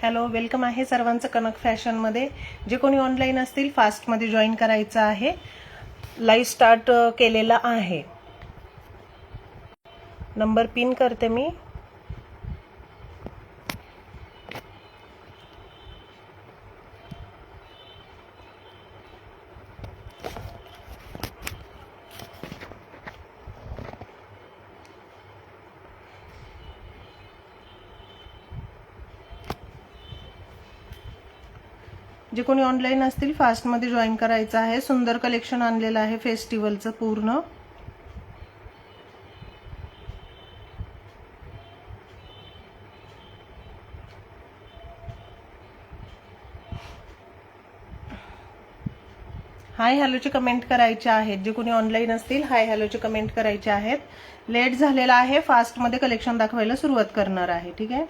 Hello, welcome आहे सर्वांचं कनक फॅशनमध्ये. जे कोणी ऑनलाईन असतील फास्टमध्ये जॉईन करायचं आहे. लाईव्ह स्टार्ट केलेला आहे. नंबर पिन करते मी. जे कोणी ऑनलाईन असतील फास्टमध्ये जॉईन करायचं आहे. सुंदर कलेक्शन आणलेलं आहे फेस्टिवलचं पूर्ण. हाय हॅलोचे कमेंट करायचे आहेत. जे कोणी ऑनलाईन असतील हाय हॅलोचे कमेंट करायचे आहेत. लेट झालेला आहे, फास्टमध्ये कलेक्शन दाखवायला सुरुवात करणार आहे. ठीक आहे.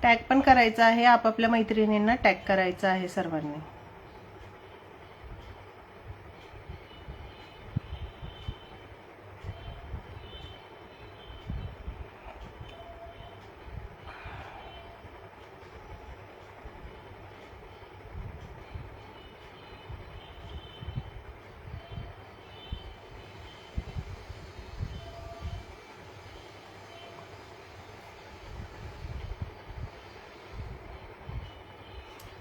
टॅग पण करायचा आहे. आपापल्या मैत्रिणींना टॅग करायचा आहे सर्वांनी.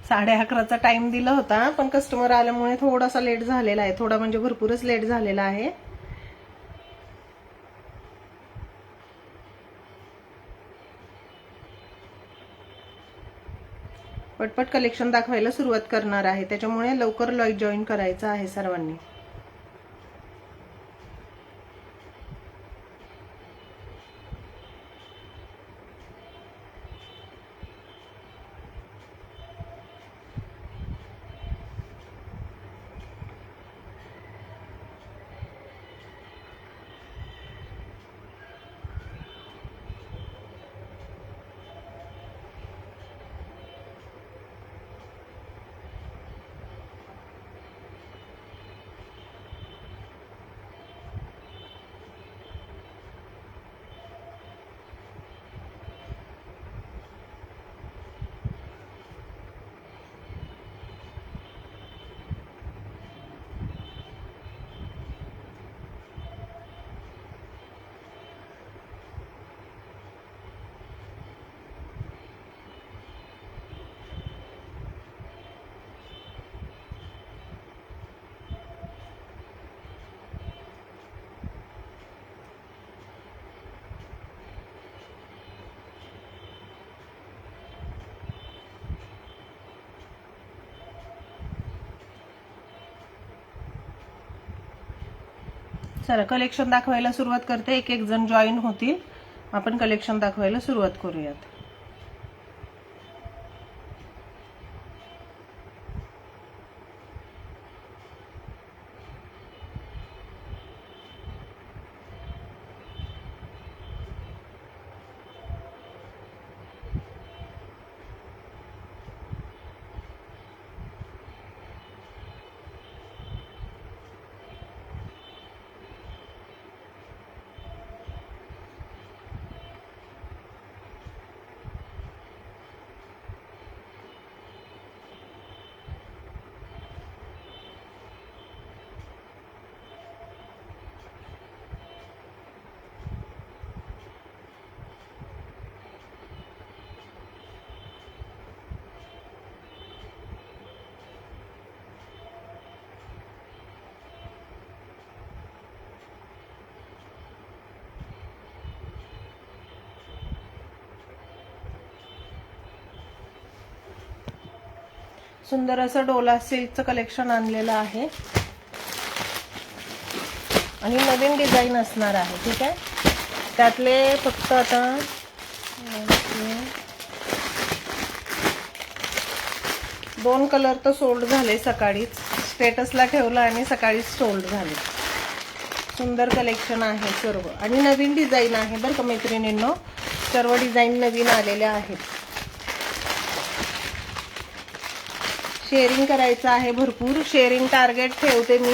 साडे 11चा टाइम दिला होता, पण कस्टमर आल्यामुळे थोडासा लेट झालेला आहे. थोडा म्हणजे भरपूरच लेट झालेला आहे. पटपट कलेक्शन दाखवायला सुरुवात करणार आहे, त्याच्यामुळे लवकर लाईव्ह जॉईन करायचं आहे सर्वांनी. चला कलेक्शन दाखवायला सुरुवात करते. एक एक जण जॉईन होतील. आपण कलेक्शन दाखवायला सुरुवात करूयात. सुंदर असं डोला सिल्कचं कलेक्शन आणलेलं आहे आणि नवीन डिझाईन असणार आहे. ठीक आहे, त्यातले फक्त आता 2 कलर तर सोल्ड झाले, सकाळीच स्टेटसला ठेवलं आणि सकाळीच सोल्ड झाले. सुंदर कलेक्शन आहे सर्व आणि नवीन डिझाईन आहे बरं का मैत्रिणींनो, सर्व डिझाईन नवीन आलेल्या आहेत. शेअरिंग करायचं आहे भरपूर, शेअरिंग टार्गेट ठेवते मी.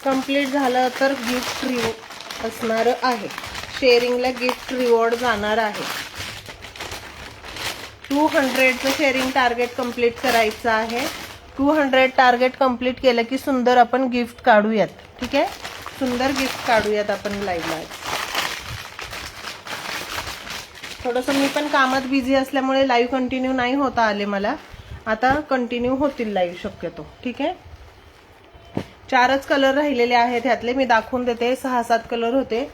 कंप्लीट झालं तर गिफ्ट रिवॉर्ड असणार आहे, शेअरिंगला गिफ्ट रिवॉर्ड जाणार आहे. 200चं शेअरिंग टार्गेट कंप्लीट करायचं आहे. 200 टार्गेट कंप्लीट केलं की सुंदर आपण गिफ्ट काढूयात. ठीक आहे, सुंदर गिफ्ट काढूयात आपण लाईव्हला. थोडंसं मी पण कामात बिझी असल्यामुळे लाईव्ह कंटिन्यू नाही होता आले मला, आता कंटिन्यू होतील लाईव्ह शक्यतो. ठीक आहे, 4च कलर राहिलेले आहेत, ह्यातले मी दाखवून देते. 6-7 कलर होते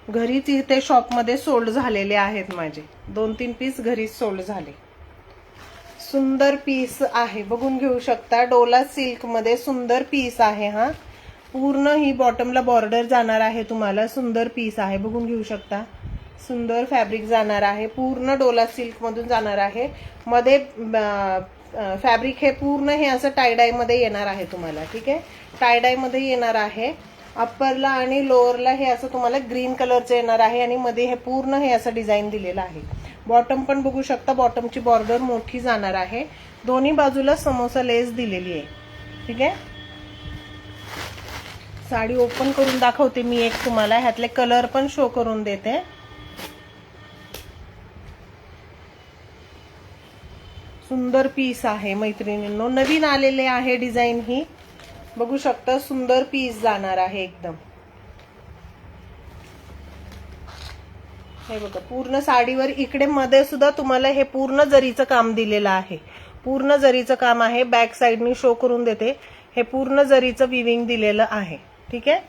घरीच, इथे शॉपमध्ये सोल्ड झालेले आहेत माझे. 2-3 पीस घरीच सोल्ड झाले. सुंदर पीस आहे, बघून घेऊ शकता. डोला सिल्क मध्ये सुंदर पीस आहे. हा पूर्ण ही बॉटमला बॉर्डर जाणार आहे तुम्हाला. सुंदर पीस आहे, बघून घेऊ शकता. सुंदर फॅब्रिक जाणार आहे, पूर्ण डोला सिल्क मधून जाणार आहे. मध्ये फॅब्रिक हे पूर्ण हे असं टायडाय मध्ये येणार आहे तुम्हाला. ठीक आहे, टायडाय मध्ये येणार आहे. अप्परला आणि लोअरला हे असं तुम्हाला ग्रीन कलरचं येणार आहे आणि मध्ये हे पूर्ण हे असं डिझाईन दिलेलं आहे. बॉटम पण बघू शकता, बॉटमची बॉर्डर मोठी जाणार आहे. दोन्ही बाजूला समोसा लेस दिलेली आहे. ठीक आहे, साडी ओपन करून दाखवते मी एक तुम्हाला, ह्यातले कलर पण शो करून देते. सुंदर पीस आहे मैत्रिणींनो, नवीन आलेले आहे डिझाईन ही, बघू शकता. सुंदर पीस जाणार आहे एकदम. हे बघा, पूर्ण साडीवर इकडे मध्ये सुद्धा तुम्हाला हे पूर्ण जरीचं काम दिलेलं आहे. पूर्ण जरीचं काम आहे. बॅक साईडनी शो करून देते. हे पूर्ण जरीचं विविंग दिलेलं आहे. ठीक आहे,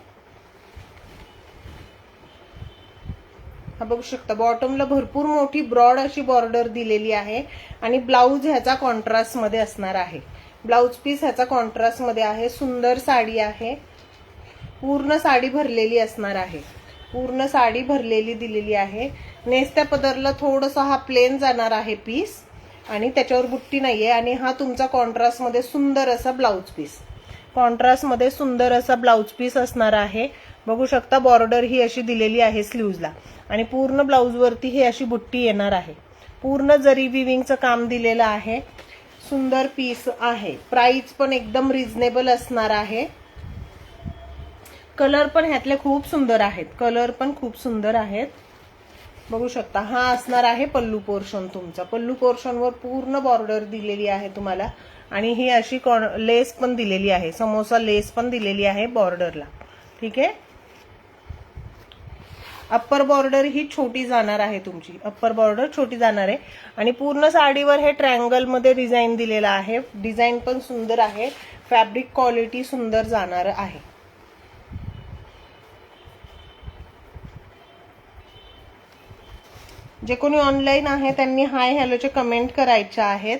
हा बघू शकता. बॉटमला भरपूर मोठी ब्रॉड अशी बॉर्डर दिलेली आहे आणि ब्लाऊज ह्याचा कॉन्ट्रास्ट मध्ये असणार आहे. ब्लाऊज पीस ह्याचा कॉन्ट्रास्ट मध्ये आहे. सुंदर साडी आहे, पूर्ण साडी भरलेली असणार आहे. पूर्ण साडी भरलेली दिलेली आहे. नेसत्या पदरला थोडंसं हा प्लेन जाणार आहे पीस आणि त्याच्यावर बुट्टी नाहीये. आणि हा तुमचा कॉन्ट्रास्ट मध्ये सुंदर असा ब्लाऊज पीस, कॉन्ट्रास्ट मध्ये सुंदर असा ब्लाऊज पीस असणार आहे. बघू शकता, बॉर्डर ही अशी दिलेली आहे स्लीव्हजला आणि पूर्ण ब्लाऊज वरती ही अशी बुट्टी येणार आहे. पूर्ण जरी विविंगचं काम दिलेलं आहे. सुंदर पीस आहे. प्राइस पण एकदम रिझनेबल असणार आहे. कलर पण ह्यातले खूप सुंदर आहेत, कलर पण खूप सुंदर आहेत. बघू शकता, हा असणार आहे पल्लू पोर्शन तुमचा. पल्लू पोर्शन वर पूर्ण बॉर्डर दिलेली आहे तुम्हाला आणि ही अशी लेस पण दिलेली आहे, समोसा लेस पण दिलेली आहे बॉर्डरला. ठीक आहे, अप्पर बॉर्डर ही छोटी जाणार आहे तुमची, अप्पर बॉर्डर छोटी जाणार आहे आणि पूर्ण साडीवर हे ट्रायंगल मध्ये डिझाईन दिलेला आहे. डिझाईन पण सुंदर आहे, फॅब्रिक क्वालिटी सुंदर जाणार आहे. जे कोणी ऑनलाईन आहे त्यांनी हाय हॅलोचे कमेंट करायच्या आहेत,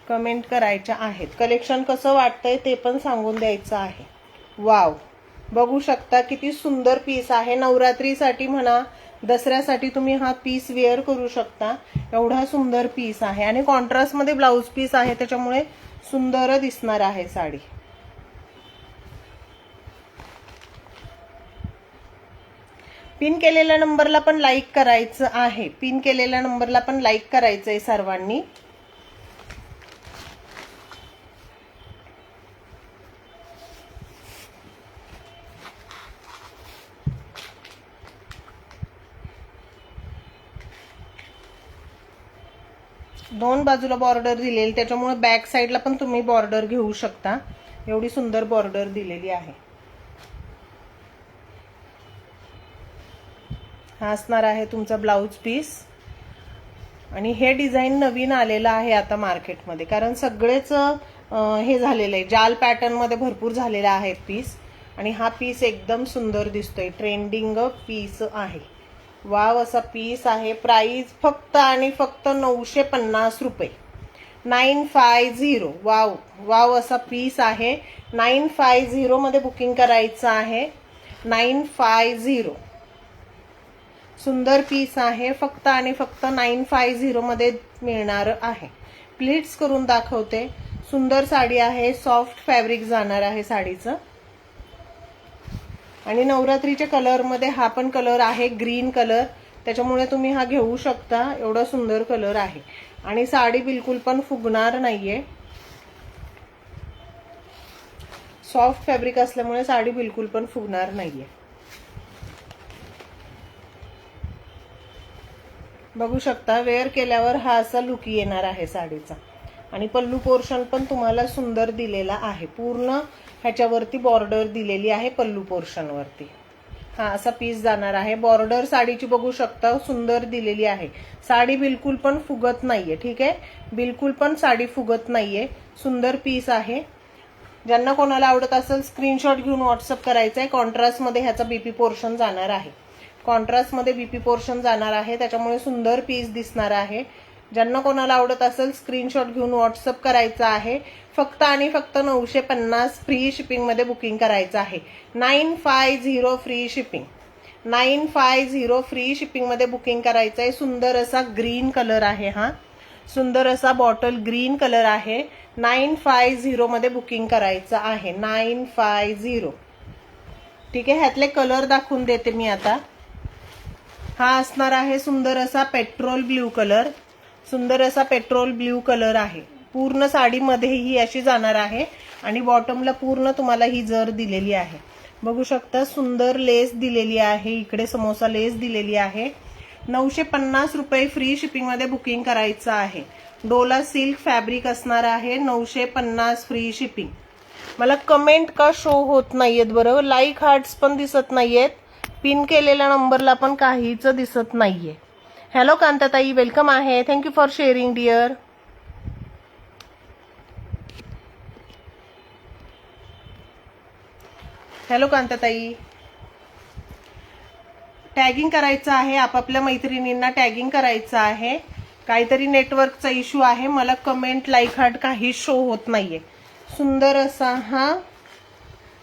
कमेंट करायच्या आहेत. कलेक्शन कसं वाटतंय ते पण सांगून द्यायचं आहे. वाव, बघू शकता किती सुंदर पीस आहे. नवरात्रीसाठी म्हणा, दसऱ्यासाठी तुम्ही हा पीस वेअर करू शकता. एवढा सुंदर पीस आहे आणि कॉन्ट्रास्ट मध्ये ब्लाऊज पीस आहे, त्याच्यामुळे सुंदर दिसणार आहे साडी. पिन केलेल्या नंबरला पण लाईक करायचं आहे, पिन केलेल्या नंबरला पण लाईक करायचं आहे सर्वांनी. दोन बाजूला बॉर्डर दिलेली, त्याच्यामुळे बॅक साईडला पण तुम्ही बॉर्डर घेऊ शकता. एवढी सुंदर बॉर्डर दिलेली आहे. हा असणार आहे तुमचा ब्लाऊज पीस आणि हे डिझाईन नवीन आलेलं आहे आता मार्केटमध्ये, कारण सगळेच हे झालेलं आहे, जाल पॅटर्न मध्ये भरपूर झालेला आहे पीस आणि हा पीस एकदम सुंदर दिसतोय. ट्रेंडिंग पीस आहे. वाव असा पीस आहे. प्राइस फक्त आणि फक्त 950 रुपये. 950. वाव वाव असा पीस आहे. 950 मध्ये बुकिंग करायचं आहे. 950 सुंदर पीस आहे. फक्त आणि फक्त 950 मध्ये मिळणार आहे. प्लीट्स करून दाखवते. सुंदर साडी आहे. सॉफ्ट फॅब्रिक जाणार आहे साडीचं. आणि नवरात्रीच्या कलर मध्ये हा पण कलर आहे ग्रीन कलर, त्याच्यामुळे तुम्ही हा घेऊ शकता. एवढा सुंदर कलर आहे आणि साडी बिलकुल पण फुगणार नाहीये. सॉफ्ट फॅब्रिक असल्यामुळे साडी बिलकुल पण फुगणार नाहीये. बघू शकता वेअर केल्यावर हा असा लुक येणार आहे साडीचा. आणि पल्लू पोर्शन पण तुम्हाला सुंदर दिलेला आहे. पूर्ण ह्याच्यावरती बॉर्डर दिलेली आहे पल्लू पोर्शन वरती. हा असा पीस जाणार आहे. बॉर्डर साडीची बघू शकता सुंदर दिलेली आहे. साडी बिलकुल पण फुगत नाहीये. ठीक आहे, बिलकुल पण साडी फुगत नाहीये. सुंदर पीस आहे. ज्यांना कोणाला आवडत असेल स्क्रीनशॉट घेऊन व्हॉट्सअप करायचा आहे. कॉन्ट्रास्ट मध्ये ह्याचा बीपी पोर्शन जाणार आहे. कॉन्ट्रास्ट मध्ये बीपी पोर्शन जाणार आहे, त्याच्यामुळे सुंदर पीस दिसणार आहे. ज्यांना कोणाला आवडत असेल स्क्रीनशॉट घेऊन व्हॉट्सअप करायचा आहे. फक्त आणि फक्त 950 फ्री शिपिंग मध्ये बुकिंग करायचं आहे. 950 फ्री शिपिंग. 950 फ्री शिपिंग मध्ये बुकिंग करायचं आहे. सुंदर असा ग्रीन कलर आहे. हा सुंदर असा बॉटल ग्रीन कलर आहे. 950 मध्ये बुकिंग करायचं आहे. 950. ठीक आहे, ह्यातले कलर दाखवून देते मी आता. हा असणार आहे सुंदर असा पेट्रोल ब्ल्यू कलर. सुंदर असा पेट्रोल ब्ल्यू कलर आहे. पूर्ण साडीमध्ये ही अशी जाणार आहे आणि बॉटमला पूर्ण तुम्हाला ही जर दिलेली आहे. बघू शकता सुंदर लेस दिलेली आहे. इकडे समोसा लेस दिलेली आहे. 950 रुपये फ्री शिपिंग मध्ये बुकिंग करायचं आहे. डोला सिल्क फॅब्रिक असणार आहे. 950 फ्री शिपिंग. मला कमेंट का शो होत नाहीयेत बरं? लाईक हार्ट्स पण दिसत नाहीयेत. पिन केलेल्या नंबरला पण काहीच दिसत नाहीये. हॅलो कांताताई, वेलकम आहे. Thank you for sharing dear. Hello कांताताई. टॅगिंग करायचं आहे. आपापल्या मैत्रिणींना टॅगिंग करायचं आहे. काहीतरी नेटवर्कचा इश्यू आहे. मला कमेंट लाईक हार्ट काही शो होत नाहीये. सुंदर असा हा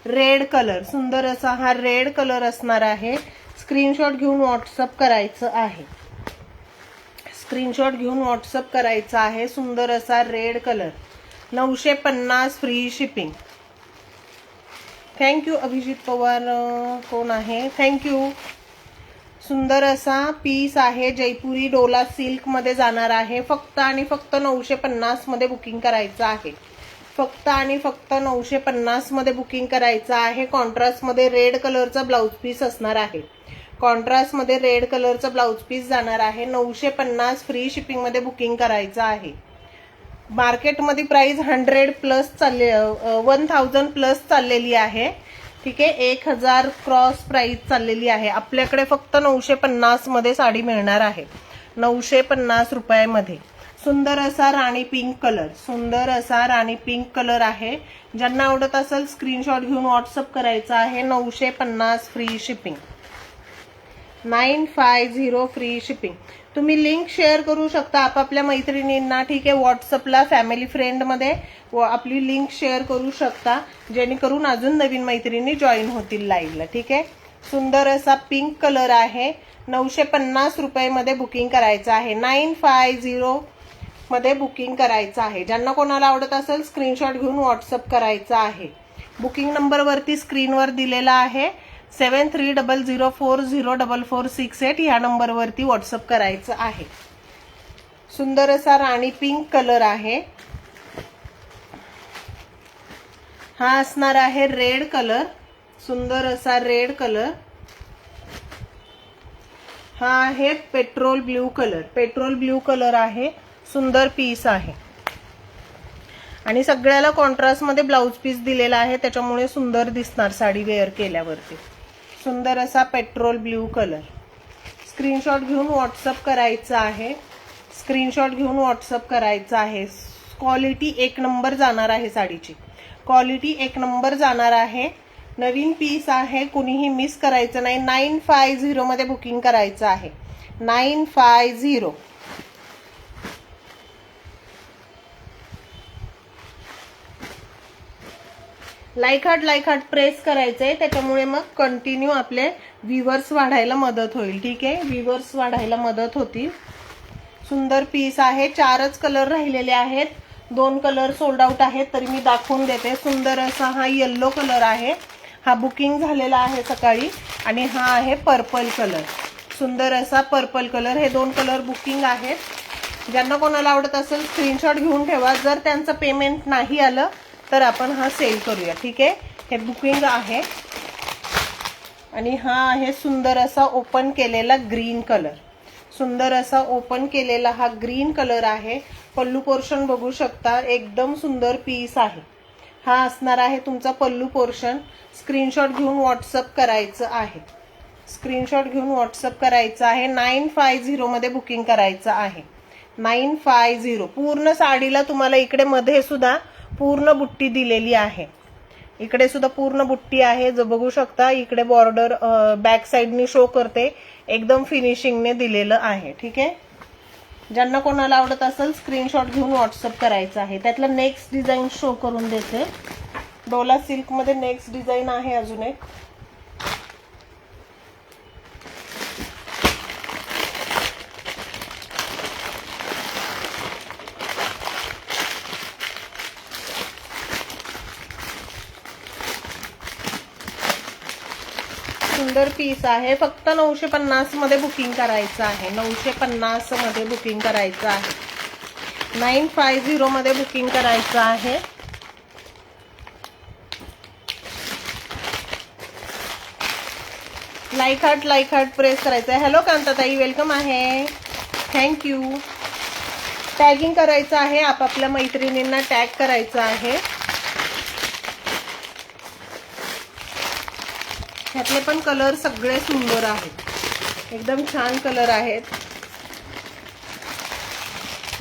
रेड कलर. सुंदर असा हा रेड कलर असणार आहे. स्क्रीनशॉट घेऊन व्हॉट्सअप करायचं आहे. स्क्रीनशॉट घेऊन व्हॉट्सअप करायचा आहे. सुंदर असा red colour. 950 free shipping. Thank you Abhijit Pawar. कोण आहे? थँक्यू. सुंदर असा पीस आहे. जयपुरी डोला सिल्क मध्ये जाणार आहे. फक्त आणि फक्त 950 मध्ये बुकिंग करायचं आहे. फक्त आणि फक्त 950 मध्ये बुकिंग करायचं आहे. कॉन्ट्रास्ट मध्ये रेड कलरचा ब्लाउज पीस असणार आहे. कॉन्ट्रास्ट मध्ये रेड कलरचा ब्लाउज पीस जाणार आहे. 950 फ्री शिपिंग मध्ये बुकिंग करायचं आहे. मार्केटमध्ये प्राइस 100 प्लस 1000 प्लस चाललेली आहे. ठीक आहे, 1000 क्रॉस प्राइस चाललेली आहे. आपल्याकडे फक्त 950 मध्ये साडी मिळणार आहे. 950 रुपयामध्ये. सुंदर असा राणी पिंक कलर. सुंदर असा राणी पिंक कलर आहे. ज्यांना आवडत असेल स्क्रीनशॉट घेऊन व्हॉट्सअप करायचा आहे. 950 फ्री शिपिंग. 950 free shipping. तुम्ही लिंक शेअर करू शकता आपापल्या मैत्रिणींना. ठीक आहे, व्हॉट्सअपला फॅमिली फ्रेंड मध्ये आपली लिंक शेअर करू शकता, जेणेकरून अजून नवीन मैत्रिणी जॉईन होतील लाईव्हला. ठीक आहे, सुंदर असा पिंक कलर आहे. 950 रुपयामध्ये बुकिंग करायचं आहे. 950 मध्ये बुकिंग करायचं आहे. ज्यांना कोणाला आवडत असेल स्क्रीनशॉट घेऊन व्हॉट्सअप करायचा आहे. बुकिंग नंबर वरती स्क्रीनवर दिलेला आहे. 7300404468 ह्या नंबरवरती व्हॉट्सअप करायचं आहे. सुंदर असा राणी पिंक कलर आहे. हा असणार आहे रेड कलर. सुंदर असा रेड कलर. हा आहे petrol blue colour. Petrol blue colour आहे. सुंदर पीस आहे आणि सगळ्याला कॉन्ट्रास्ट मध्ये ब्लाउज पीस दिलेला आहे, त्याच्यामुळे सुंदर दिसणार साडी वेअर केल्यावरती. सुंदर असा पेट्रोल ब्ल्यू कलर. स्क्रीनशॉट घेऊन व्हॉट्सअप करायचा आहे. स्क्रीनशॉट घेऊन व्हॉट्सअप करायचा आहे. क्वालिटी एक नंबर जाणार आहे साडीची. क्वालिटी एक नंबर जाणार आहे. नवीन पीस आहे, कुणीही मिस करायचं नाही. 950 मध्ये बुकिंग करायचं आहे. 950. लाईक हार्ट प्रेस करायचंय, त्याच्यामुळे मग कंटिन्यू आपले व्ह्यूअर्स वाढायला मदत होईल. ठीक आहे, व्ह्यूअर्स वाढायला मदत होतील. सुंदर पीस आहे. 4च कलर राहिलेले आहेत, 2 कलर सोल्ड आउट आहेत, तरी मी दाखवून देते. सुंदर असा हा येलो कलर आहे, हा बुकिंग झालेला आहे सकाळी. आणि हा आहे पर्पल कलर, सुंदर असा पर्पल कलर. हे 2 कलर बुकिंग आहेत. ज्यांना कोणाला आवडत असेल स्क्रीनशॉट घेऊन ठेवा. जर त्यांचं पेमेंट नाही आलं तर आपण हा सेल करूया. ठीक आहे, हे बुकिंग आहे. आणि हा आहे सुंदर असा ओपन केलेला ग्रीन कलर, सुंदर असा ओपन केलेला हा ग्रीन कलर आहे. पल्लू पोर्शन बघू शकता, एकदम सुंदर पीस आहे. हा असणार आहे तुमचा पल्लू पोर्शन. स्क्रीनशॉट घेऊन व्हॉट्सअप करायचं आहे, स्क्रीनशॉट घेऊन व्हॉट्सअप करायचं आहे. 950 मध्ये बुकिंग करायचं आहे. 950. पूर्ण साडीला तुम्हाला इकडे मध्ये सुद्धा पूर्ण बुट्टी दिलेली आहे, इकडे सुद्धा पूर्ण बुट्टी आहे. जो बघू शकता इकडे बॉर्डर बॅक साइडनी शो करते, एकदम फिनिशिंगने दिलेलं आहे. ठीक आहे, ज्यांना कोणाला आवडत असेल स्क्रीनशॉट घेऊन व्हॉट्सअप करायचं आहे. त्यातलं नेक्स्ट डिझाईन शो करून देते. डोला सिल्क मध्ये नेक्स्ट डिझाईन आहे अजून एक. सुंदर पीस आहे. फक्त 950 मध्ये बुकिंग करायचं आहे, 950 मध्ये बुकिंग करायचं आहे, 950 मध्ये बुकिंग करायचं आहे. लाईक हार्ट प्रेस करायचं आहे. हॅलो कांताताई, वेलकम आहे, थँक्यू. टॅगिंग करायचं आहे, आपापल्या मैत्रिणींना टॅग करायचं आहे. ह्यातले पण कलर सगळे सुंदर आहेत, एकदम छान कलर आहेत.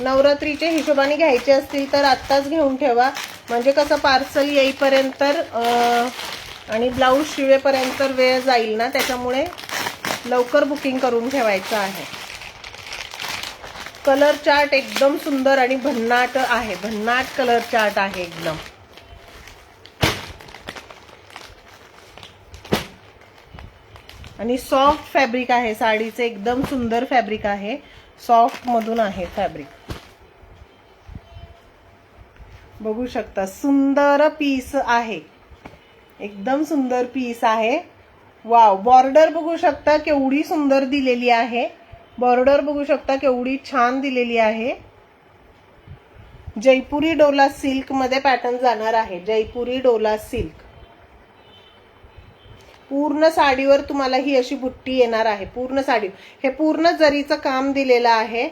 नवरात्रीचे हिशोबाने घ्यायचे असतील तर आत्ताच घेऊन ठेवा, म्हणजे कसं पार्सल येईपर्यंत आणि ब्लाऊज शिवेपर्यंत वेळ जाईल ना, त्याच्यामुळे लवकर बुकिंग करून ठेवायचं आहे. कलर चार्ट एकदम सुंदर आणि भन्नाट आहे, भन्नाट कलर चार्ट आहे एकदम. आणि सॉफ्ट फॅब्रिक आहे साडीचे, एकदम सुंदर फॅब्रिक आहे, सॉफ्ट मधून आहे फॅब्रिक. बघू शकता सुंदर पीस आहे, एकदम सुंदर पीस आहे. वाव, बॉर्डर बघू शकता केवढी सुंदर दिलेली आहे, बॉर्डर बघू शकता केवढी छान दिलेली आहे. जयपुरी डोला सिल्क मध्ये पॅटर्न जाणार आहे, जयपुरी डोला सिल्क. पूर्ण साडीवर तुम्हाला ही अशी बुट्टी येणार आहे, पूर्ण साडी. हे पूर्ण जरीचं काम दिलेलं आहे,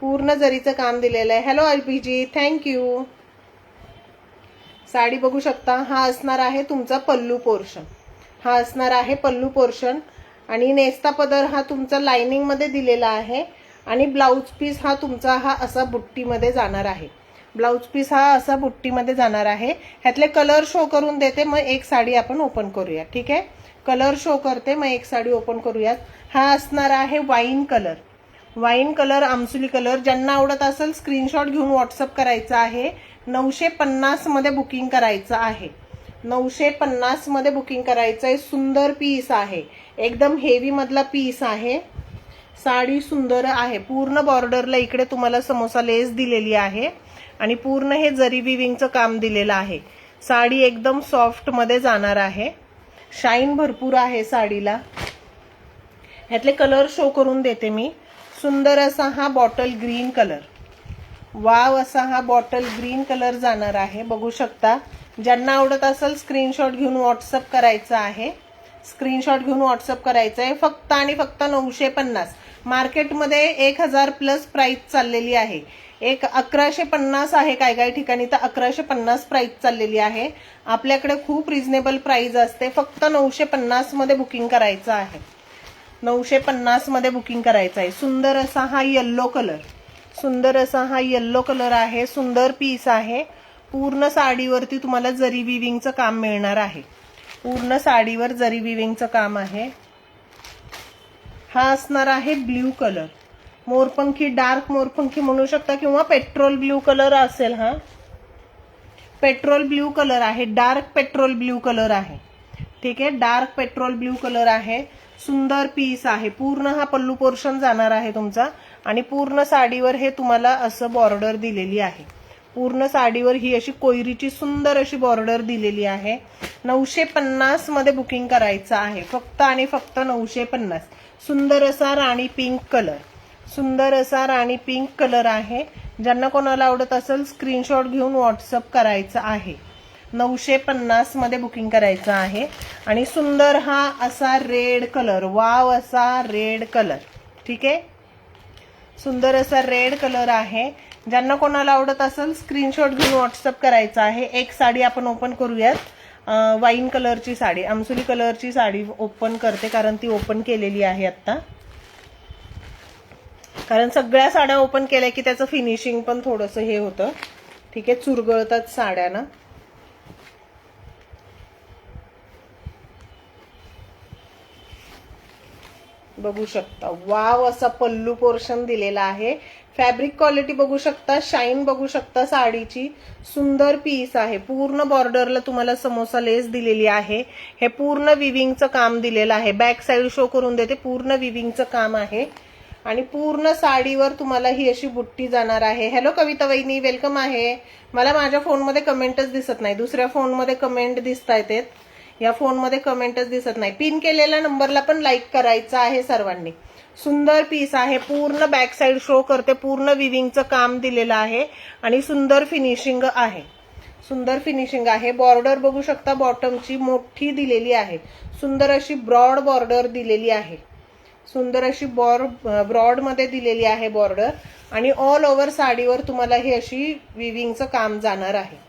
पूर्ण जरीचं काम दिलेलं आहे. Hello Abhijit, thank you. साडी बघू शकता, हा असणार आहे तुमचा पल्लू पोर्शन, हा असणार आहे पल्लू पोर्शन. आणि नेस्ता पदर हा तुमचा लाइनिंग मध्ये दिलेला आहे. आणि ब्लाउज पीस हा तुमचा हा असा बुट्टीमध्ये जाणार आहे, ब्लाउज पीस हा असा बुट्टीमध्ये जाणार आहे. ह्यातले कलर शो करून देते, मग एक साडी आपण ओपन करूया. ठीक आहे, कलर शो करते, मग एक साडी ओपन करूयात. हा असणार आहे वाईन कलर, वाईन कलर, आमसुली कलर. ज्यांना आवडत असेल स्क्रीनशॉट घेऊन व्हॉट्सअप करायचं आहे. 950 मध्ये बुकिंग करायचं आहे, 950 मध्ये बुकिंग करायचं आहे. सुंदर पीस आहे, एकदम हेवी मधला पीस आहे. साडी सुंदर आहे. पूर्ण बॉर्डरला इकडे तुम्हाला समोसा लेस दिलेली आहे आणि पूर्ण हे जरी विविंगचं काम दिलेलं आहे. साडी एकदम सॉफ्ट मध्ये जाणार आहे, शाईन भरपूर आहे साडीला. ह्यातले कलर शो करून देते मी. सुंदर असा हा बॉटल ग्रीन कलर, वाव असा हा बॉटल ग्रीन कलर जाणार आहे, बघू शकता. ज्यांना आवडत असेल स्क्रीनशॉट घेऊन व्हॉट्सअप करायचं आहे, स्क्रीनशॉट घेऊन व्हॉट्सअप करायचं आहे. फक्त आणि फक्त 950. मार्केटमध्ये 1000 प्लस प्राइस चाललेली आहे, 1150 आहे काय काय ठिकाणी, तर 1150 प्राइस चाललेली आहे. आपल्याकडे खूप रिझनेबल प्राइस असते. फक्त 950 मध्ये बुकिंग करायचं आहे, 950 मध्ये बुकिंग करायचं आहे. सुंदर असा हा येल्लो कलर, सुंदर असा हा येल्लो कलर आहे. सुंदर पीस आहे. पूर्ण साडीवरती तुम्हाला जरी विविंगचं काम मिळणार आहे, पूर्ण साडीवर जरी विविंगचं काम आहे. हा असणार आहे ब्ल्यू कलर, मोरपंखी, डार्क मोरपंखी म्हणू शकता किंवा पेट्रोल ब्ल्यू कलर असेल. हा पेट्रोल ब्ल्यू कलर आहे, डार्क पेट्रोल ब्ल्यू कलर आहे. ठीक आहे, डार्क पेट्रोल ब्ल्यू कलर आहे. सुंदर पीस आहे. पूर्ण हा पल्लू पोर्शन जाणार आहे तुमचा आणि पूर्ण साडीवर हे तुम्हाला असं बॉर्डर दिलेली आहे. पूर्ण साडीवर ही अशी कोयरीची सुंदर अशी बॉर्डर दिलेली आहे. 950 मध्ये बुकिंग करायचं आहे, फक्त आणि फक्त 950. सुंदर असा राणी पिंक कलर, सुंदर असा राणी पिंक कलर आहे. ज्यांना कोणाला आवडत असेल स्क्रीनशॉट घेऊन व्हॉट्सअप करायचं आहे. 950 मध्ये बुकिंग करायचं आहे. आणि सुंदर हा असा रेड कलर, वाव असा रेड कलर. ठीक आहे, सुंदर असा रेड कलर आहे. ज्यांना कोणाला आवडत असेल स्क्रीनशॉट घेऊन व्हॉट्सअप करायचा आहे. एक साडी आपण ओपन करूयात, वाईन कलरची साडी, आमसुली कलरची साडी ओपन करते कारण ती ओपन केलेली आहे आता. कारण सगळ्या साड्या ओपन केल्या की त्याचं फिनिशिंग पण थोडंसं हे होतं. ठीक आहे, चुरगळतात साड्या ना. बघू शकता, वाव असा पल्लू पोर्शन दिलेला आहे. फॅब्रिक क्वालिटी बघू शकता, शाईन बघू शकता साडीची. सुंदर पीस आहे. पूर्ण बॉर्डरला तुम्हाला समोसा लेस दिलेली आहे. हे पूर्ण विविंगचं काम दिलेलं आहे. बॅक साईड शो करून देते, पूर्ण विविंगचं काम आहे. आणि पूर्ण साडीवर तुम्हाला ही अशी बुट्टी जाणार आहे. हॅलो कविता वहिनी, वेलकम आहे. मला माझ्या फोनमध्ये कमेंटच दिसत नाही, दुसऱ्या फोनमध्ये कमेंट दिसतायत, या फोनमध्ये कमेंटच दिसत नाही. पिन केलेल्या नंबरला पण लाईक करायचं आहे सर्वांनी. सुंदर पीस आहे. पूर्ण बॅक साईड शो करते, पूर्ण विविंगचं काम दिलेलं आहे आणि सुंदर फिनिशिंग आहे. सुंदर फिनिशिंग आहे. बॉर्डर बघू शकता, बॉटमची मोठी दिलेली आहे. सुंदर अशी ब्रॉड बॉर्डर दिलेली आहे. सुंदर अशी ब्रॉड मध्ये दिलेली आहे बॉर्डर. आणि ऑल ओव्हर साडीवर तुम्हाला हे अशी विविंगचं काम जाणार आहे.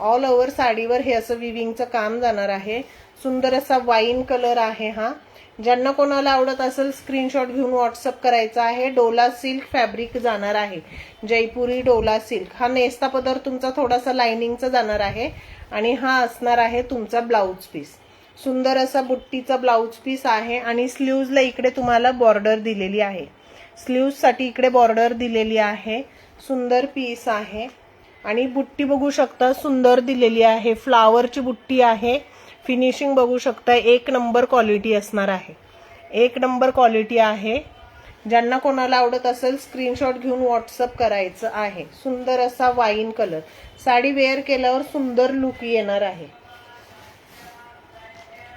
ऑल ओव्हर साडीवर हे असं विविंगचं काम जाणार आहे. सुंदर असा वाईन कलर आहे हा. ज्यांना कोणाला आवडत असेल स्क्रीनशॉट घेऊन व्हॉट्सअप करायचा आहे. डोला सिल्क फॅब्रिक जाणार आहे, जयपुरी डोला सिल्क. हा नेसता पदर तुमचा थोडासा लाइनिंगचा जाणार आहे आणि हा असणार आहे तुमचा ब्लाउज पीस. सुंदर असा बुट्टीचा ब्लाउज पीस आहे आणि स्लीव्जला इकडे तुम्हाला बॉर्डर दिलेली आहे. स्लीव्ज साठी इकडे बॉर्डर दिलेली आहे. सुंदर पीस आहे. आणि बुट्टी बघू शकता, सुंदर दिलेली आहे. फ्लावरची बुट्टी आहे. फिनिशिंग बघू शकता, एक नंबर क्वालिटी असणार आहे. एक नंबर क्वालिटी आहे. ज्यांना कोणाला आवडत असेल स्क्रीनशॉट घेऊन व्हॉट्सअप करायचं आहे. सुंदर असा वाईन कलर. साडी वेअर केल्यावर सुंदर लुक येणार आहे.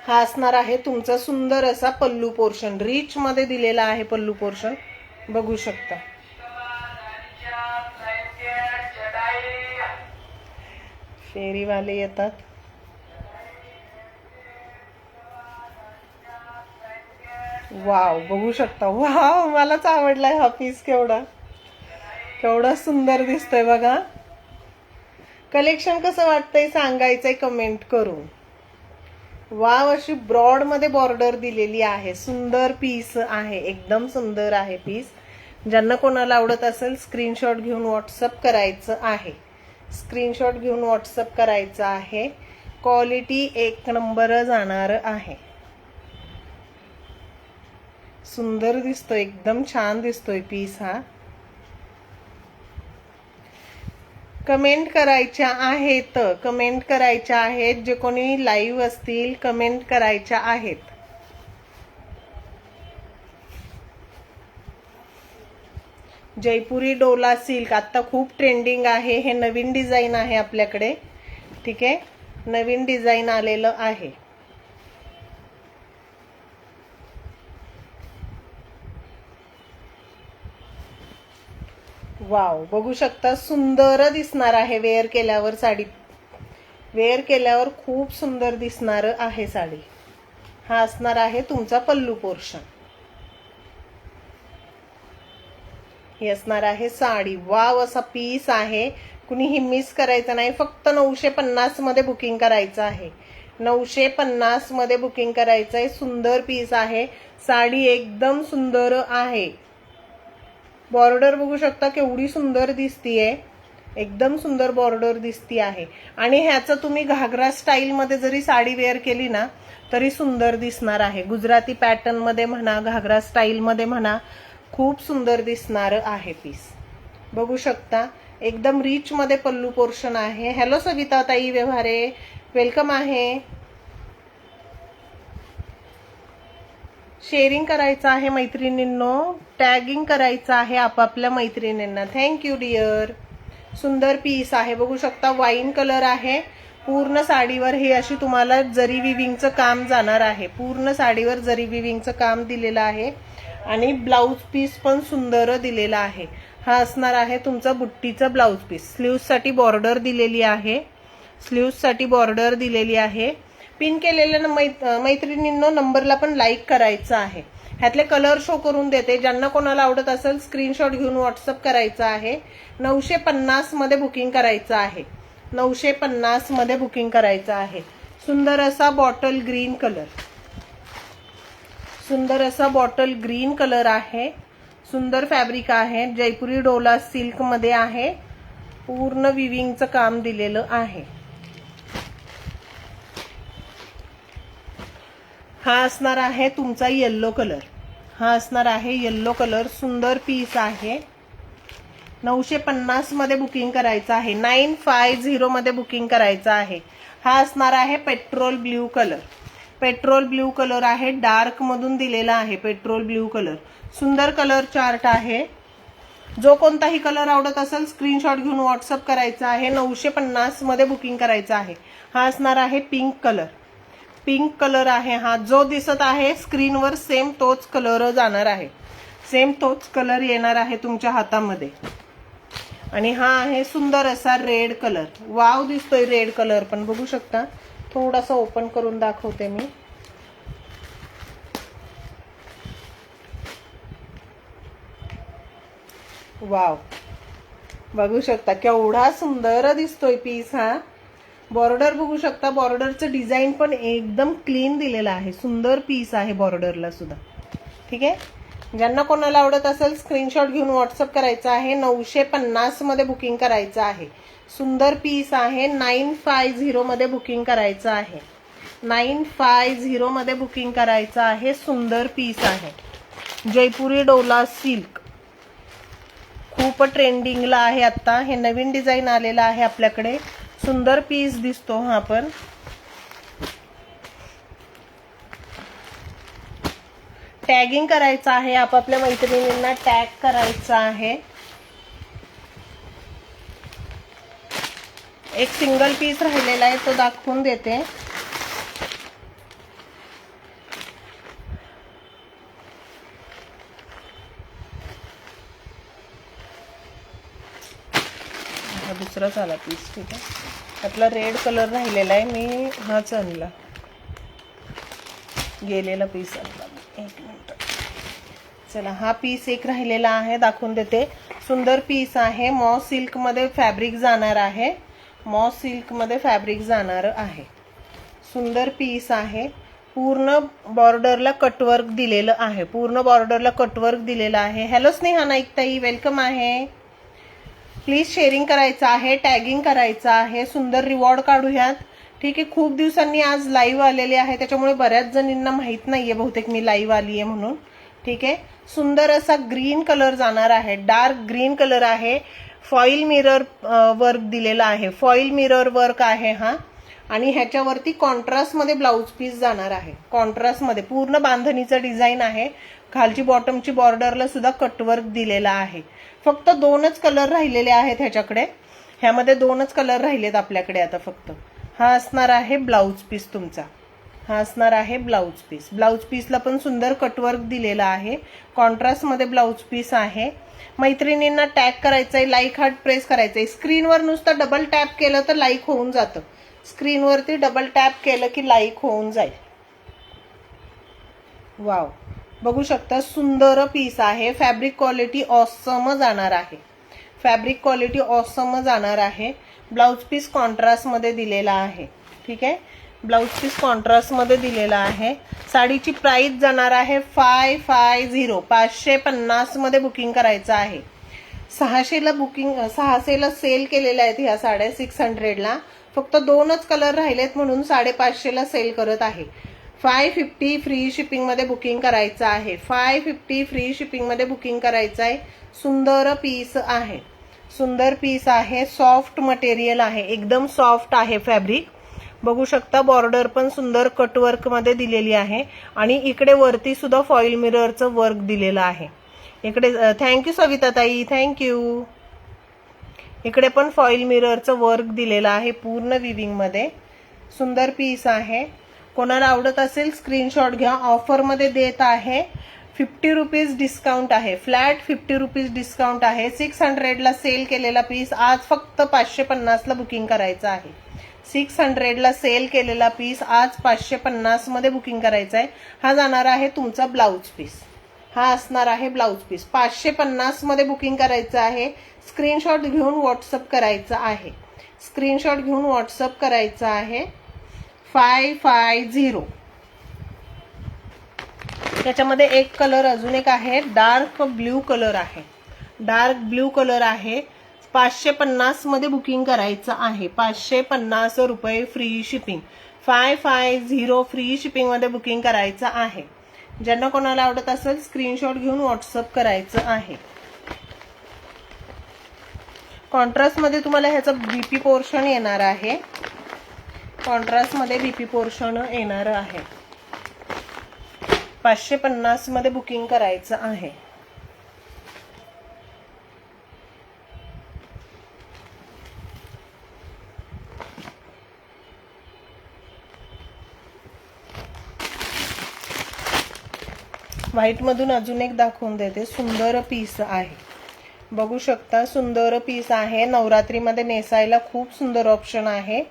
हा असणार आहे तुमचा सुंदर असा पल्लू पोर्शन. रिच मध्ये दिलेला आहे पल्लू पोर्शन, बघू शकता. फेरीवाले येतात. वाव, बघू शकता. वाव, मलाच आवडलाय हा पीस. केवढा सुंदर दिसतोय बघा. कलेक्शन कसं वाटतंय सांगायचंय कमेंट करून. वाव, अशी ब्रॉड मध्ये बॉर्डर दिलेली आहे. सुंदर पीस आहे, एकदम सुंदर आहे पीस. ज्यांना कोणाला आवडत असेल स्क्रीनशॉट घेऊन व्हॉट्सअप करायचं आहे. स्क्रीनशॉट घेऊन व्हॉट्सअप करायचं आहे. क्वालिटी एक नंबर जाणार आहे. सुंदर दिसतोय, एकदम छान दिसतोय पीस हा. कमेंट करायच्या आहेत, कमेंट करायच्या आहेत. जे कोणी लाईव्ह असतील कमेंट करायच्या आहेत. जयपुरी डोला सिल्क आता खूप ट्रेंडिंग आहे. हे नवीन डिझाईन आहे आपल्याकडे. ठीक आहे, नवीन डिझाईन आलेलं आहे. वाव, बघू शकता, सुंदर दिसणार आहे वेअर केल्यावर. साडी वेअर केल्यावर खूप सुंदर दिसणार आहे साडी. हा असणार आहे तुमचा पल्लू पोर्शन. ही असणार आहे साडी. वाव, असा पीस आहे. कुणीही मिस करायचं नाही. फक्त 950 मध्ये बुकिंग करायचं आहे. 950 मध्ये बुकिंग करायचं आहे. सुंदर पीस आहे. साडी एकदम सुंदर आहे. बॉर्डर बघू शकता केवढी सुंदर दिसतीये. एकदम सुंदर बॉर्डर दिसती आहे. आणि ह्याचं तुम्ही घागरा स्टाईल मध्ये जरी साडी वेअर केली ना तरी सुंदर दिसणार आहे. गुजराती पॅटर्न मध्ये म्हणा, घागरा स्टाईल मध्ये म्हणा, खूप सुंदर दिसणार आहे पीस. बघू शकता एकदम रिच मध्ये पल्लू पोर्शन आहे. हॅलो सविता ताई व्यवहारे, वेलकम आहे. शेअरिंग करायचं आहे मैत्रिणींनो, टॅगिंग करायचं आहे आपापल्या मैत्रिणींना. Thank you dear. सुंदर पीस आहे, बघू शकता वाईन कलर आहे. पूर्ण साडीवर हे अशी तुम्हाला जरी विविंगचं काम जाणार आहे. पूर्ण साडीवर जरी विविंगचं काम दिलेलं आहे आणि ब्लाउज पीस पण सुंदर दिलेला आहे. हा असणार आहे तुमचा बुट्टीचा ब्लाउज पीस. स्लीव्स साठी बॉर्डर दिलेली आहे, स्लीव्स साठी बॉर्डर दिलेली आहे. पिन केलेल्या मैत्रिणींनो नंबरला पण लाईक करायचं आहे. ह्यातले कलर शो करून देते, ज्यांना कोणाला आवडत असेल स्क्रीनशॉट घेऊन व्हॉट्सअप करायचा आहे. 950 मध्ये बुकिंग करायचं आहे, 950 मध्ये बुकिंग करायचं आहे. सुंदर असा बॉटल ग्रीन कलर, सुंदर असा बॉटल ग्रीन कलर आहे. सुंदर फॅब्रिक आहे, जयपुरी डोला सिल्क मध्ये आहे. पूर्ण विविंगचं काम दिलेलं आहे. हा असणार आहे तुमचा येल्लो कलर, हा असणार आहे येल्लो कलर. सुंदर पीस आहे. 950 मध्ये बुकिंग करायचं आहे, 950 मध्ये बुकिंग करायचं आहे. हा असणार आहे petrol blue colour, petrol blue colour आहे. डार्क मधून दिलेला आहे पेट्रोल ब्ल्यू कलर. सुंदर कलर चार्ट आहे. जो कोणताही कलर आवडत असेल स्क्रीनशॉट घेऊन व्हॉट्सअप करायचा आहे. 950 मध्ये बुकिंग करायचं आहे. हा असणार आहे पिंक कलर, पिंक कलर आहे. हा जो दिसत आहे स्क्रीनवर सेम तोच कलर जाणार आहे, सेम तोच कलर येणार आहे तुमच्या हातामध्ये. आणि हा आहे सुंदर असा रेड कलर. वाव दिसतोय रेड कलर पण, बघू शकता. थोडासा ओपन करून दाखवते मी. वाव, बघू शकता केवढा सुंदर दिसतोय पीस. हा बॉर्डर बघू शकता, बॉर्डरचं डिझाईन पण एकदम क्लीन दिलेलं आहे. सुंदर पीस आहे बॉर्डरला सुद्धा. ठीक आहे, ज्यांना कोणाला आवडत असेल स्क्रीनशॉट घेऊन व्हॉट्सअप करायचं आहे. 950 मध्ये बुकिंग करायचं आहे. सुंदर पीस आहे. 950 मध्ये बुकिंग करायचं आहे, 950 मध्ये बुकिंग करायचं आहे. सुंदर पीस आहे. जयपुरी डोला सिल्क खूप ट्रेंडिंगला आहे आता. हे नवीन डिझाईन आलेलं आहे आपल्याकडे. सुंदर पीस दिसतो हा पण. टॅगिंग करायचं आहे आपापल्या मैत्रिणींना, टॅग करायचं आहे. एक सिंगल पीस राहिलेला आहे तो दाखवून देते. हा दुसराच आला पीस. ठीक आहे, त्यातला रेड कलर राहिलेला आहे, मी हाच आणला, गेलेला पीस आणला. एक मिनिट, चला हा पीस एक राहिलेला आहे दाखवून देते. सुंदर पीस आहे. मॉस सिल्क मध्ये फॅब्रिक जाणार आहे, मॉस सिल्क मध्ये फॅब्रिक जाणार आहे. सुंदर पीस आहे. पूर्ण बॉर्डरला कटवर्क दिलेलं आहे, पूर्ण बॉर्डरला कटवर्क दिलेलं आहे. हॅलो स्नेहा नाईक ताई, वेलकम आहे. प्लीज शेअरिंग करायचं आहे, टॅगिंग करायचं आहे. सुंदर रिवॉर्ड काढूयात. ठीक आहे, खूप दिवसांनी आज लाईव्ह आलेले आहे, त्याच्यामुळे बऱ्याच जणींना माहित नाहीये बहुतेक मी लाईव्ह आली आहे म्हणून. ठीक आहे, सुंदर असा ग्रीन कलर जाणार आहे, डार्क ग्रीन कलर आहे. फॉईल मिरर वर्क दिलेला आहे, फॉईल मिरर वर्क आहे हा. आणि ह्याच्यावरती कॉन्ट्रास्ट मध्ये ब्लाउज पीस जाणार आहे. कॉन्ट्रास्ट मध्ये पूर्ण बांधणीचं डिझाईन आहे. खालची बॉटमची बॉर्डरला सुद्धा कटवर्क दिलेला आहे. फक्त 2च कलर राहिलेले आहेत ह्याच्याकडे, ह्यामध्ये 2च कलर राहिलेत आपल्याकडे आता फक्त. हा असणार आहे ब्लाउज पीस तुमचा, हा असणार आहे ब्लाउज पीस. ब्लाउज पीसला पण सुंदर कटवर्क दिलेला आहे. कॉन्ट्रास्ट मध्ये ब्लाउज पीस आहे. मैत्रिणींना टॅग करायचंय, लाईक हार्ट प्रेस करायचंय. स्क्रीनवर नुसतं डबल टॅप केलं तर लाईक होऊन जातं. स्क्रीनवरती डबल टॅप केलं की लाईक होऊन जाईल. वाव, बघू शकता सुंदर पीस आहे. फॅब्रिक क्वालिटी ऑसम जाणार आहे, फॅब्रिक क्वालिटी ऑसम जाणार आहे. ब्लाउज पीस कॉन्ट्रास्ट मध्ये दिलेला आहे. ठीक आहे, ब्लाउज पीस कॉन्ट्रास्ट मध्ये दिलेला आहे. साडीची प्राइस जाणार आहे 550, 550 मध्ये बुकिंग करायचं आहे. 600ला बुकिंग, 600ला सेल केलेल्या आहेत ह्या साड्या, 600ला. फक्त 2च कलर राहिलेत म्हणून 550ला सेल करत आहे. 550 फ्री शिपिंग मध्ये बुकिंग करायचं आहे, 550 फ्री शिपिंग मध्ये बुकिंग करायचं आहे. सुंदर पीस आहे, सुंदर पीस आहे, सॉफ्ट मटेरियल आहे, एकदम सॉफ्ट आहे फॅब्रिक. बघू शकता बॉर्डर पण सुंदर कटवर्क मध्ये दिलेली आहे आणि इकडे वरती सुद्धा फॉईल मिररचं वर्क दिलेलं आहे. इकडे थँक्यू सविता ताई, थँक्यू. इकडे पण फॉईल मिररचं वर्क दिलेलं आहे पूर्ण विविंग मध्ये. सुंदर पीस आहे. कोणाला आवडत असेल स्क्रीनशॉट घ्या. ऑफर मध्ये देत आहे 50 रुपीज डिस्काउंट आहे, फ्लॅट 50 रुपीज डिस्काउंट आहे. 600 ला सेल केलेला पीस आज फक्त 550 ला बुकिंग करायचं आहे. 600 ला सेल केलेला पीस आज 550 मध्ये बुकिंग करायचा आहे. हा जाणार आहे तुमचा ब्लाउज पीस. हा असणार आहे ब्लाउज पीस. 550 मध्ये बुकिंग करायचं आहे. स्क्रीनशॉट घेऊन व्हॉट्सअप करायचं आहे. स्क्रीनशॉट घेऊन व्हॉट्सअप करायचं आहे. 550. त्याच्यामध्ये एक कलर अजून एक आहे, डार्क ब्ल्यू कलर आहे. डार्क ब्ल्यू कलर आहे. 550 मध्ये बुकिंग करायचं आहे. 550 रुपये फ्री शिपिंग. 550 फ्री शिपिंग मध्ये बुकिंग करायचं आहे. ज्यांना कोणाला आवडत असेल स्क्रीनशॉट घेऊन व्हॉट्सअप करायचं आहे. कॉन्ट्रास्ट मध्ये तुम्हाला ह्याचा बीपी पोर्शन येणार आहे. कॉन्ट्रास्ट मध्ये बीपी पोर्शन येणार आहे. 550 मध्ये बुकिंग करायचं आहे. व्हाईट मधून अजून एक दाखवून देते. सुंदर पीस आहे, बघू शकता सुंदर पीस आहे. नवरात्रीमध्ये नेसायला खूप सुंदर ऑप्शन आहे.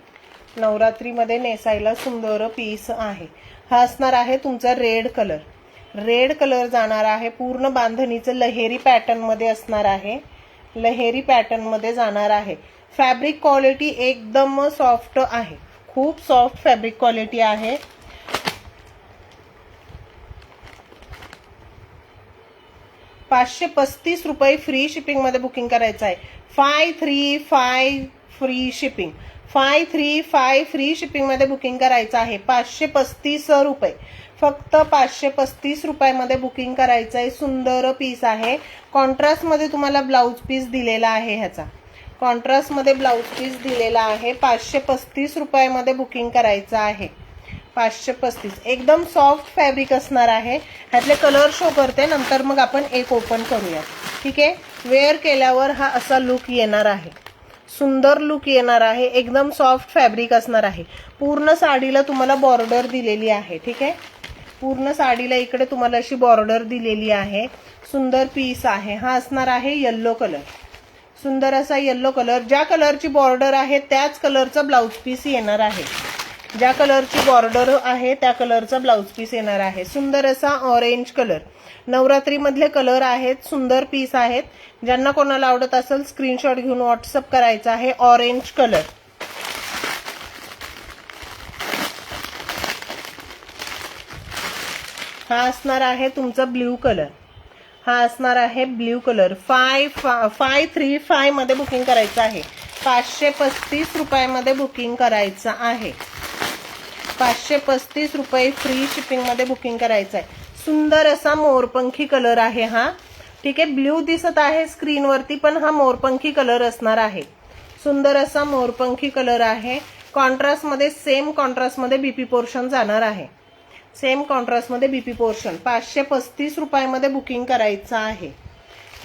नवरात्रीमध्ये नेसायला सुंदर पीस आहे. हा असणार आहे तुमचा रेड कलर. रेड कलर जाणार आहे. पूर्ण बांधणीचं लहेरी पॅटर्न मध्ये असणार आहे. लहेरी पॅटर्न मध्ये जाणार आहे. फॅब्रिक क्वालिटी एकदम सॉफ्ट आहे, खूप सॉफ्ट फॅब्रिक क्वालिटी आहे. ₹535 फ्री शिपिंग मध्ये बुकिंग करायचं आहे. 535 फ्री शिपिंग. 535 फ्री शिपिंग मध्ये बुकिंग करायचं आहे. 535 रुपये, फक्त 535 रुपयामध्ये बुकिंग करायचं आहे. सुंदर पीस आहे. कॉन्ट्रास्ट मध्ये तुम्हाला ब्लाउज पीस दिलेला आहे. ह्याचा कॉन्ट्रास्ट मध्ये ब्लाउज पीस दिलेला आहे. 535 रुपयामध्ये बुकिंग करायचं आहे. 535 एकदम सॉफ्ट फॅब्रिक असणार आहे. ह्यातले कलर शो करते, नंतर मग आपण एक ओपन करूया. ठीक आहे. वेअर केल्यावर हा असा लुक येणार आहे. सुंदर लुक येणार आहे. एकदम सॉफ्ट फॅब्रिक असणार आहे. पूर्ण साडीला तुम्हाला बॉर्डर दिलेली आहे. ठीक आहे. पूर्ण साडीला इकडे तुम्हाला अशी बॉर्डर दिलेली आहे. सुंदर पीस आहे. हा असणार आहे येल्लो कलर. सुंदर असा येल्लो कलर. ज्या कलरची बॉर्डर आहे त्याच कलरचा ब्लाउज पीस येणार आहे. ज्या कलरची बॉर्डर आहे त्या कलरचा ब्लाउज पीस येणार आहे. सुंदर असा ऑरेंज कलर. नवरात्री मधले कलर आहेत. सुंदर पीस आहेत. ज्यांना कोणाला आवडत असेल स्क्रीनशॉट घेऊन व्हॉट्सअप करायचा आहे. Orange colour. हा असणार आहे तुमचा ब्ल्यू कलर. हा असणार आहे ब्ल्यू कलर. 535 मध्ये बुकिंग करायचं आहे. 535 रुपयामध्ये बुकिंग करायचं आहे. 535 रुपये फ्री शिपिंग मध्ये बुकिंग करायचं आहे. सुंदर असा मोरपंखी कलर आहे हा. ठीक आहे. ब्ल्यू दिसत आहे स्क्रीनवरती, पण हा मोरपंखी कलर असणार आहे. सुंदर असा मोरपंखी कलर आहे. कॉन्ट्रास्ट मध्ये सेम कॉन्ट्रास्ट मध्ये बीपी पोर्शन जाणार आहे. सेम कॉन्ट्रास्ट मध्ये बीपी पोर्शन. 535 रुपयामध्ये बुकिंग करायचं आहे.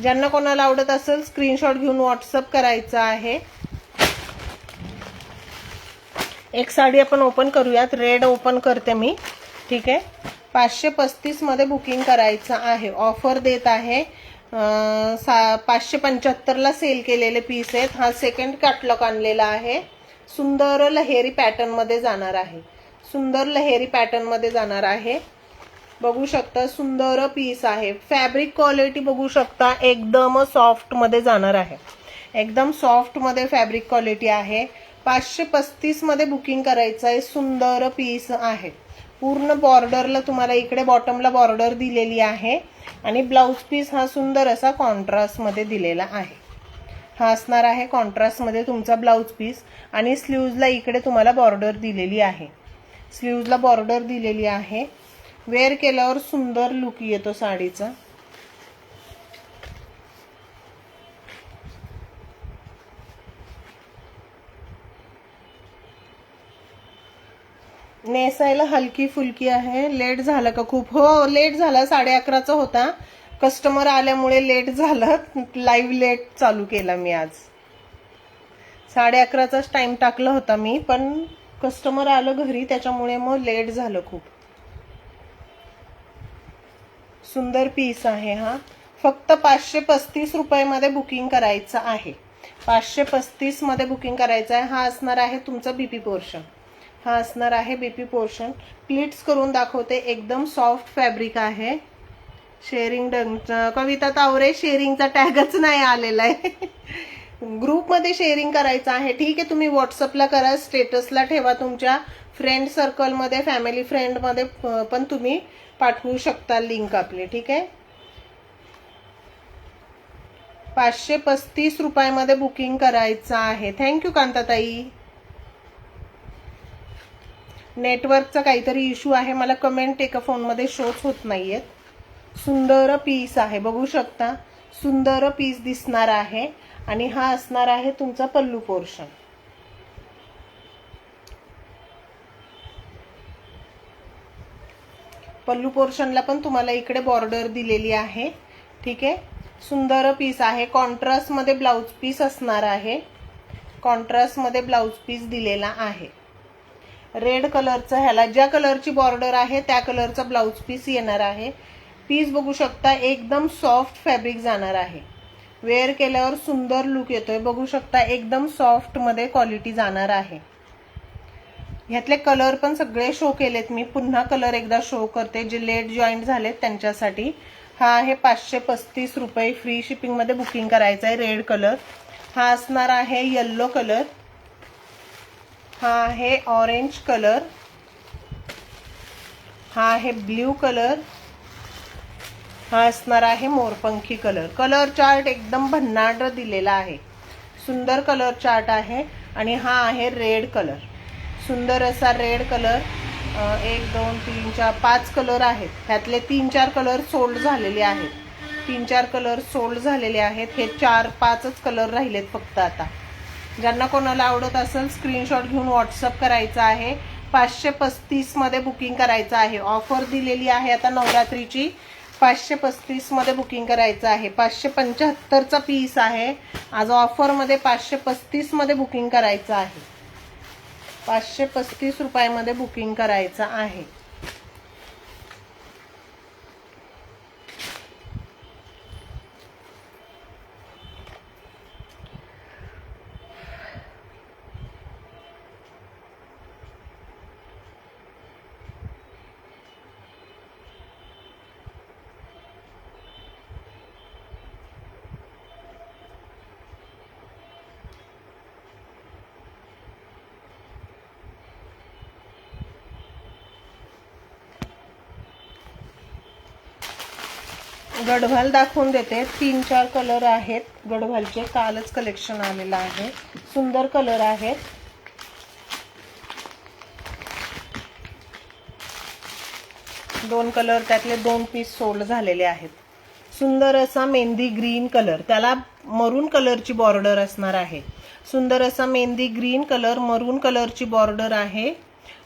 ज्यांना कोणाला आवडत असेल स्क्रीनशॉट घेऊन व्हॉट्सअप करायचा आहे. एक साडी आपण ओपन करूयात. रेड ओपन करते मी. ठीक आहे. 535 मध्ये बुकिंग करायचं आहे. ऑफर देत आहे. 575 ला सेल केलेले पीस आहेत. हा सेकंड कॅटलॉग आणलेला आहे. सुंदर लहेरी पॅटर्न मध्ये जाणार आहे. सुंदर लहेरी पॅटर्न मध्ये जाणार आहे. बघू शकता सुंदर पीस आहे. फॅब्रिक क्वालिटी बघू शकता एकदम सॉफ्ट मध्ये जाणार आहे. एकदम सॉफ्ट मध्ये फॅब्रिक क्वालिटी आहे. 535 मध्ये बुकिंग करायचं आहे. सुंदर पीस आहे. पूर्ण बॉर्डरला तुम्हाला इकडे बॉटमला बॉर्डर दिलेली आहे आणि ब्लाउज पीस हा सुंदर असा कॉन्ट्रास्ट मध्ये दिलेला आहे. हा असणार आहे कॉन्ट्रास्ट मध्ये तुमचा ब्लाउज पीस आणि स्लीव्हजला इकडे तुम्हाला बॉर्डर दिलेली आहे. स्लीव्हजला बॉर्डर दिलेली आहे. वेअर केल्यावर सुंदर लुक येतो साडीचा. नेसायला हलकी फुलकी आहे. लेट झालं का खूप? हो लेट झाला, 11:30चा होता. कस्टमर आल्यामुळे लेट झालं. लाईव्ह लेट चालू केला मी आज. 11:30चाच टाइम टाकला होता मी, पण कस्टमर आलं घरी त्याच्यामुळे मग लेट झालं खूप. सुंदर पीस आहे हा. फक्त 535 रुपयामध्ये बुकिंग करायचं आहे. 535 मध्ये बुकिंग करायचं आहे. हा असणार आहे तुमचा बीपी पोर्शन. हा असणार आहे बीपी पोर्शन. प्लीट्स करून दाखवते. एकदम सॉफ्ट फॅब्रिक आहे. शेअरिंग कविता तावरे शेअरिंगचा टॅगच नाही आलेला आहे. ग्रुपमध्ये शेअरिंग करायचं आहे. ठीक आहे, तुम्ही व्हॉट्सअपला करा, स्टेटसला ठेवा, तुमच्या फ्रेंड सर्कलमध्ये, फॅमिली फ्रेंडमध्ये पण तुम्ही पाठवू शकता लिंक आपली. ठीक आहे. 535 रुपयामध्ये बुकिंग करायचं आहे. थँक्यू कांताताई. नेटवर्कचा काहीतरी इश्यू आहे, मला कमेंट एका फोनमध्ये शोच होत नाहीयेत. सुंदर पीस आहे, बघू शकता. सुंदर पीस दिसणार आहे. आणि हा असणार आहे तुमचा पल्लू पोर्शन. पल्लू पोर्शनला पण तुम्हाला इकडे बॉर्डर दिलेली आहे. ठीक आहे. सुंदर पीस आहे. कॉन्ट्रास्ट मध्ये ब्लाउज पीस असणार आहे. कॉन्ट्रास्ट मध्ये ब्लाउज पीस दिलेला आहे. रेड कलरचा, ह्याला ज्या कलरची बॉर्डर आहे त्या कलरचा ब्लाउज पीस येणार आहे. पीस बघू शकता, एकदम सॉफ्ट फॅब्रिक जाणार आहे. वेअर केल्यावर सुंदर लुक येतोय. बघू शकता, एकदम सॉफ्ट मध्ये क्वालिटी जाणार आहे. ह्यातले कलर पण सगळे शो केलेत मी. पुन्हा कलर एकदा शो करते जे लेट जॉईंट झालेत त्यांच्यासाठी. हा आहे 535 रुपये. फ्री शिपिंग मध्ये बुकिंग करायचं आहे. Red colour. हा असणार आहे येल्लो कलर. हा आहे ऑरेंज कलर. हा आहे ब्ल्यू कलर. हा असणार आहे मोरपंखी कलर. कलर चार्ट एकदम भन्नाट दिलेला आहे. सुंदर कलर चार्ट आहे. आणि हा आहे रेड कलर. सुंदर असा रेड कलर. 1 2 3 4 5 कलर आहेत. ह्यातले 3-4 कलर सोल्ड झालेले आहेत. 3-4 कलर सोल्ड झालेले आहेत. हे 4-5च कलर राहिलेत फक्त आता. ज्यांना कोणाला आवडत असेल स्क्रीनशॉट घेऊन व्हॉट्सअप करायचा आहे. 535 मध्ये बुकिंग करायचं आहे. ऑफर दिलेली आहे आता नवरात्रीची. 535 मध्ये बुकिंग करायचं आहे. 575चा पीस आहे. आज ऑफर मध्ये 535 मध्ये बुकिंग करायचं आहे. 535 रुपयामध्ये बुकिंग करायचं आहे. गडवाल दाखवून देते. 3-4 कलर आहेत गडवालचे. कालच कलेक्शन आलेलं आहे. सुंदर कलर आहेत. दोन कलर, त्यातले 2 पीस सोल्ड झालेले आहेत. सुंदर असा मेहंदी ग्रीन कलर, त्याला मरून कलरची बॉर्डर असणार आहे. सुंदर असा मेहंदी ग्रीन कलर, मरून कलरची बॉर्डर आहे.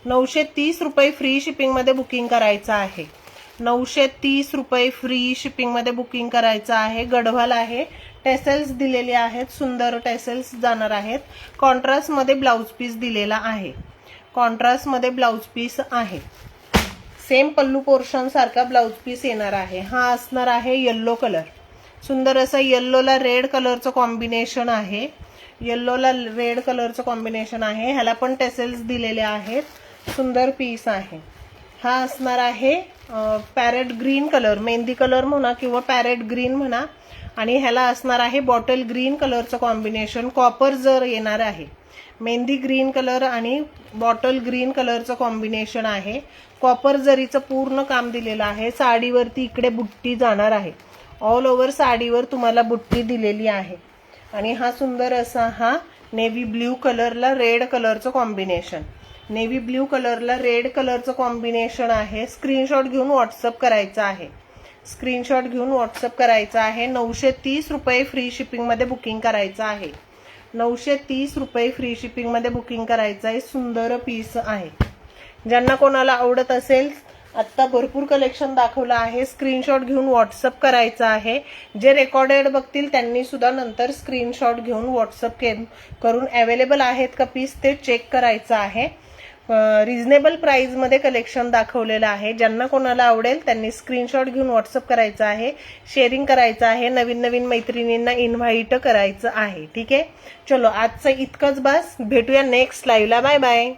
930 रुपये फ्री शिपिंग मध्ये बुकिंग करायचं आहे. 930 रुपये फ्री शिपिंग मध्ये बुकिंग करायचं आहे. गडवाल आहे. टेसल्स दिलेले आहेत. सुंदर टेसल्स जाणार आहेत. कॉन्ट्रास्ट मध्ये ब्लाउज पीस दिलेला आहे. कॉन्ट्रास्ट मध्ये ब्लाउज पीस आहे. सेम पल्लू पोर्शन सारखा ब्लाउज पीस येणार आहे. हा असणार आहे येल्लो कलर. सुंदर असा येल्लोला रेड कलरचं कॉम्बिनेशन आहे. येल्लोला रेड कलरचं कॉम्बिनेशन आहे. ह्याला पण टेसल्स दिलेले आहेत. सुंदर पीस आहे. हा असणार आहे parrot green colour, mehndi colour म्हणा किंवा पॅरेट ग्रीन म्हणा. आणि ह्याला असणार आहे बॉटल ग्रीन कलरचं कॉम्बिनेशन. कॉपर जर येणार आहे. मेहंदी ग्रीन कलर आणि बॉटल ग्रीन कलरचं कॉम्बिनेशन आहे. कॉपर जरीचं पूर्ण काम दिलेलं आहे. साडीवरती इकडे बुट्टी जाणार आहे. ऑल ओव्हर साडीवर तुम्हाला बुट्टी दिलेली आहे. आणि हा सुंदर असा हा नेव्ही ब्ल्यू कलरला रेड कलरचं कॉम्बिनेशन. नेव्ही ब्ल्यू कलरला रेड कलरचं कॉम्बिनेशन आहे. स्क्रीनशॉट घेऊन व्हॉट्सअप करायचं आहे. स्क्रीनशॉट घेऊन व्हॉट्सअप करायचं आहे. 930 रुपये फ्री शिपिंग मध्ये बुकिंग करायचं आहे. 930 रुपये फ्री शिपिंग मध्ये बुकिंग करायचं आहे. सुंदर पीस आहे. ज्यांना कोणाला आवडत असेल, आत्ता भरपूर कलेक्शन दाखवलं आहे, स्क्रीनशॉट घेऊन व्हॉट्सअप करायचं आहे. जे रेकॉर्डेड बघतील त्यांनी सुद्धा नंतर स्क्रीनशॉट घेऊन व्हॉट्सअप करून अवेलेबल आहेत का पीस ते चेक करायचं आहे. रिझनेबल प्राइस मध्ये कलेक्शन दाखवलेलं आहे. ज्यांना कोणाला आवडेल त्यांनी स्क्रीनशॉट घेऊन व्हॉट्सअप करायचं आहे, शेअरिंग करायचं आहे, नवीन नवीन मैत्रिणींना इन्व्हाइट करायचं आहे. ठीक आहे, चलो आजचं इतकंच बस. भेटूया नेक्स्ट लाईव्हला. Bye bye.